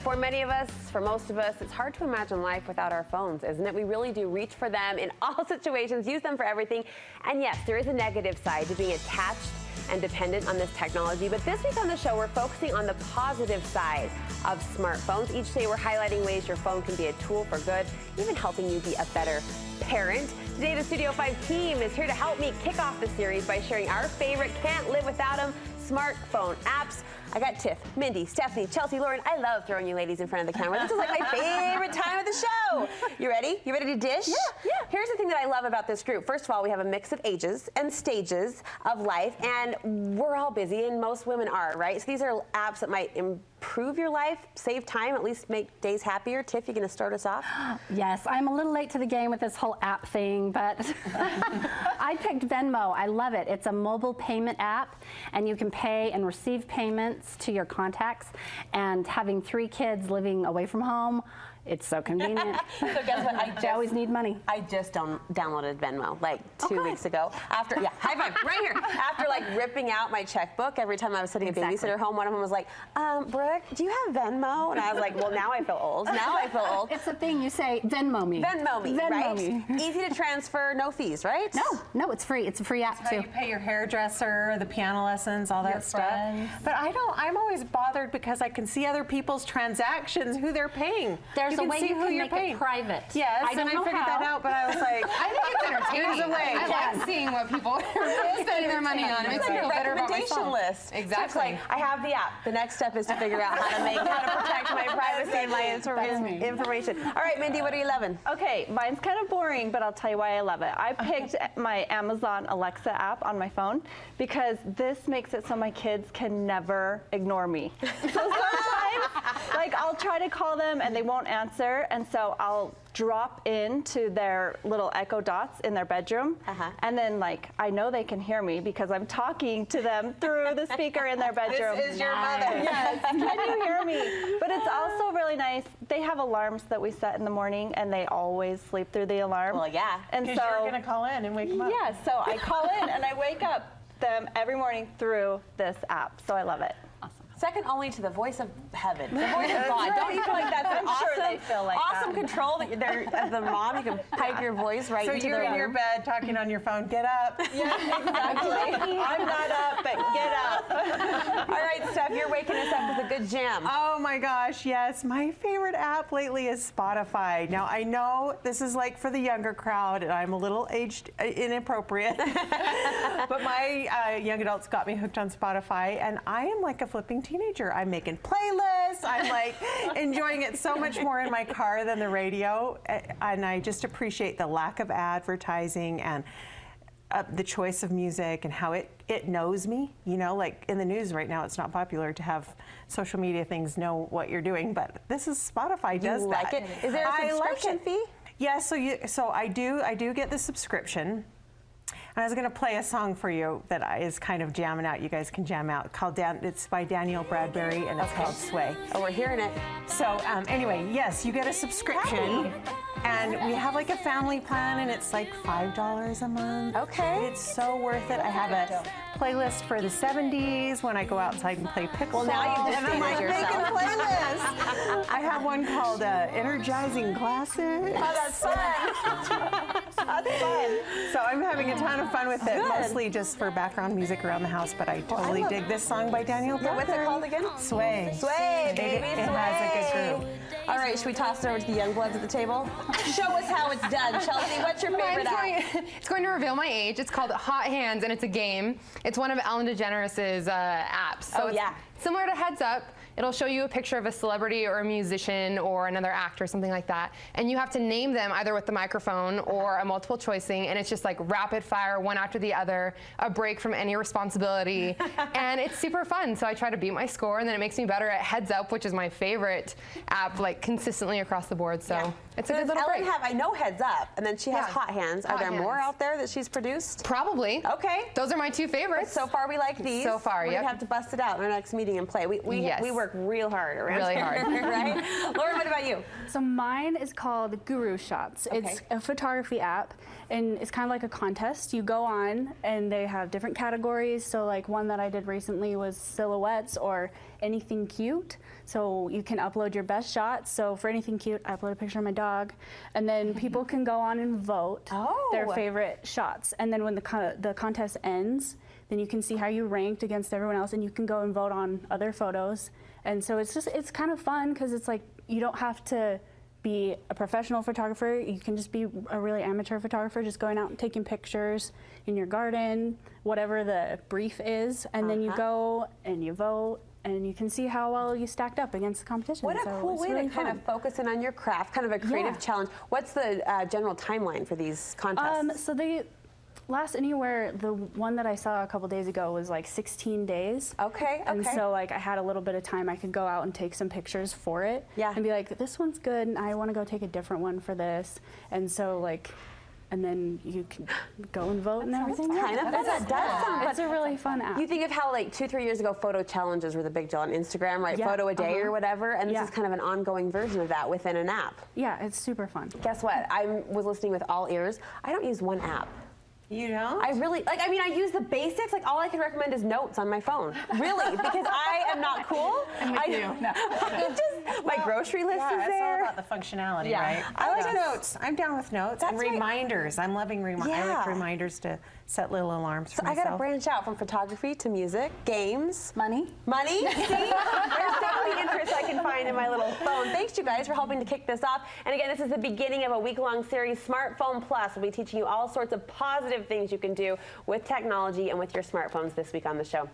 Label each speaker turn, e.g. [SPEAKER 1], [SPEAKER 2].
[SPEAKER 1] For many of us, for most of us, it's hard to imagine life without our phones, isn't it? We really do reach for them in all situations, use them for everything. And yes, there is a negative side to being attached and dependent on this technology. But this week on the show, we're focusing on the positive side of smartphones. Each day, we're highlighting ways your phone can be a tool for good, even helping you be a better parent. Today, the Studio 5 team is here to help me kick off the series by sharing our favorite can't live without them smartphone apps. I got Tiff, Mindy, Stephanie, Chelsea, Lauren. I love throwing you ladies in front of the camera. This is like my favorite time of the show. You ready? You ready to dish? Yeah. Here's the thing that I love about this group. First of all, we have a mix of ages and stages of life, and we're all busy, and most women are, right? So these are apps that might improve your life, save time, at least make days happier. Tiff, you gonna start us off?
[SPEAKER 2] Yes, I'm a little late to the game with this whole app thing, but I picked Venmo. I love it. It's a mobile payment app, and you can pay and receive payments to your contacts. And having 3 kids living away from home, it's so convenient.
[SPEAKER 1] So guess what?
[SPEAKER 2] They always need money.
[SPEAKER 1] I just downloaded Venmo like 2 weeks ago. After, high five, right here. After like ripping out my checkbook every time I was sitting a babysitter home, one of them was like, Brooke, do you have Venmo? And I was like, well, now I feel old. Now I feel old.
[SPEAKER 2] It's the thing, you say, Venmo me.
[SPEAKER 1] Venmo me,
[SPEAKER 2] Venmo
[SPEAKER 1] right?
[SPEAKER 2] me.
[SPEAKER 1] Easy to transfer, no fees, right?
[SPEAKER 2] No, it's free. It's a free app too.
[SPEAKER 3] You pay your hairdresser, the piano lessons, all that stuff. But I'm always bothered because I can see other people's transactions, who they're paying.
[SPEAKER 2] There's a way you can make it private.
[SPEAKER 3] Yes,
[SPEAKER 2] I don't know
[SPEAKER 3] figured that out, but I was like,
[SPEAKER 4] I think it's entertaining.
[SPEAKER 3] There's a way.
[SPEAKER 4] I like seeing what people are spending their money on. It makes me feel better about myself.
[SPEAKER 1] List.
[SPEAKER 4] Exactly.
[SPEAKER 1] So it's like, I have the app. The next step is to figure out how to protect my privacy and my information. All right, Mindy, what are you loving?
[SPEAKER 5] Okay, mine's kind of boring, but I'll tell you why I love it. I picked my Amazon Alexa app on my phone because this makes it so my kids can never ignore me. So sometimes, like, I'll try to call them and they won't answer, and so I'll drop into their little Echo Dots in their bedroom, and then like I know they can hear me because I'm talking to them through the speaker in their bedroom.
[SPEAKER 3] This is your mother.
[SPEAKER 5] Yes, can you hear me? But it's also really nice. They have alarms that we set in the morning, and they always sleep through the alarm.
[SPEAKER 1] Well, yeah.
[SPEAKER 5] And
[SPEAKER 3] because
[SPEAKER 5] so
[SPEAKER 3] you're gonna call in and wake them up.
[SPEAKER 5] Yeah, so I call in and I wake up them every morning through this app. So I love it.
[SPEAKER 1] Second only to the voice of heaven, the voice of God. Don't you feel like that's an awesome,
[SPEAKER 5] sure they feel like
[SPEAKER 1] awesome control that you're, as the mom, you can pipe your voice right into
[SPEAKER 3] So you're in your bed talking on your phone, get up.
[SPEAKER 5] Yeah, exactly. I'm not up, but get up.
[SPEAKER 1] All right, Steph, you're waking us up with a good jam.
[SPEAKER 3] Oh my gosh, yes. My favorite app lately is Spotify. Now, I know this is like for the younger crowd, and I'm a little aged inappropriate, but my young adults got me hooked on Spotify, and I am like a flipping teenager. I'm making playlists. I'm like enjoying it so much more in my car than the radio, and I just appreciate the lack of advertising and the choice of music and how it knows me. You know, like in the news right now, it's not popular to have social media things know what you're doing, but this is Spotify does that.
[SPEAKER 1] You like it? Is there a subscription fee?
[SPEAKER 3] Yeah, so I do get the subscription. And I was going to play a song for you that is kind of jamming out. You guys can jam out. It's by Daniel Bradbury, and it's called Sway.
[SPEAKER 1] Oh, we're hearing it.
[SPEAKER 3] So anyway, yes, you get a subscription. And we have like a family plan, and it's like $5 a month.
[SPEAKER 1] Okay.
[SPEAKER 3] It's so worth it. I have a playlist for the 70s when I go outside and play pickleball.
[SPEAKER 1] Well, now you've
[SPEAKER 3] and I'm like
[SPEAKER 1] yourself.
[SPEAKER 3] making playlists. I have one called Energizing Classics.
[SPEAKER 1] Oh, that's fun. That's fun.
[SPEAKER 3] So I'm having a ton of fun with it, mostly just for background music around the house, but I totally dig this song by Daniel Bradbury.
[SPEAKER 1] What's it called again?
[SPEAKER 3] Sway.
[SPEAKER 1] Sway, baby,
[SPEAKER 3] It
[SPEAKER 1] sway.
[SPEAKER 3] has a good group.
[SPEAKER 1] All right, should we toss it over to the young bloods at the table? Show us how it's done. Chelsea, what's your favorite app?
[SPEAKER 4] It's going to reveal my age. It's called Hot Hands, and it's a game. It's one of Ellen DeGeneres' apps. So it's similar to Heads Up. It'll show you a picture of a celebrity or a musician or another actor, something like that. And you have to name them either with the microphone or a multiple choicing. And it's just like rapid fire, one after the other, a break from any responsibility. And it's super fun. So I try to beat my score, and then it makes me better at Heads Up, which is my favorite app, like consistently across the board. So it's a good little break.
[SPEAKER 1] I know Heads Up, and then she has Hot Hands. Are there more out there that she's produced?
[SPEAKER 4] Probably.
[SPEAKER 1] Okay.
[SPEAKER 4] Those are my 2 favorites.
[SPEAKER 1] So far, we like these.
[SPEAKER 4] So far,
[SPEAKER 1] We have to bust it out in our next meeting and play. We work real hard around
[SPEAKER 4] Really
[SPEAKER 1] here,
[SPEAKER 4] hard.
[SPEAKER 1] right? Lauren, what about about you?
[SPEAKER 6] So mine is called Guru Shots. It's a photography app, and it's kind of like a contest. You go on, and they have different categories. So like one that I did recently was silhouettes or anything cute. So you can upload your best shots. So for anything cute, I upload a picture of my dog, and then people can go on and vote their favorite shots. And then when the contest ends, then you can see how you ranked against everyone else, and you can go and vote on other photos. And so it's kind of fun because it's like you don't have to be a professional photographer. You can just be a really amateur photographer, just going out and taking pictures in your garden, whatever the brief is, and then you go and you vote, and you can see how well you stacked up against the competition.
[SPEAKER 1] What a cool way to kind of focus in on your craft, kind of a creative challenge. What's the general timeline for these contests?
[SPEAKER 6] So they last anywhere. The one that I saw a couple days ago was like 16 days.
[SPEAKER 1] Okay.
[SPEAKER 6] And so like I had a little bit of time. I could go out and take some pictures for it.
[SPEAKER 1] Yeah.
[SPEAKER 6] And be like, this one's good, and I want to go take a different one for this. And so like, and then you can go and vote and everything. It's a really fun app.
[SPEAKER 1] You think of how like 2-3 years ago photo challenges were the big deal on Instagram, right? Photo a day or whatever, and this is kind of an ongoing version of that within an app.
[SPEAKER 6] Yeah, it's super fun.
[SPEAKER 1] Guess what? I was listening with all ears. I don't use one app.
[SPEAKER 3] You don't?
[SPEAKER 1] I really, like, I mean, I use the basics. Like, all I can recommend is Notes on my phone. Really, because I am not cool. My grocery list is
[SPEAKER 3] It's all
[SPEAKER 1] there.
[SPEAKER 3] about the functionality, right? I like Notes. I'm down with Notes and reminders. I'm loving reminders. I like reminders to set little alarms for
[SPEAKER 1] I
[SPEAKER 3] myself.
[SPEAKER 1] got to branch out from photography to music, games.
[SPEAKER 2] Money.
[SPEAKER 1] See? There's definitely interest I can find in my little phone. Thanks, you guys, for helping to kick this off. And again, this is the beginning of a week-long series, Smartphone Plus. We'll be teaching you all sorts of positive things you can do with technology and with your smartphones this week on the show.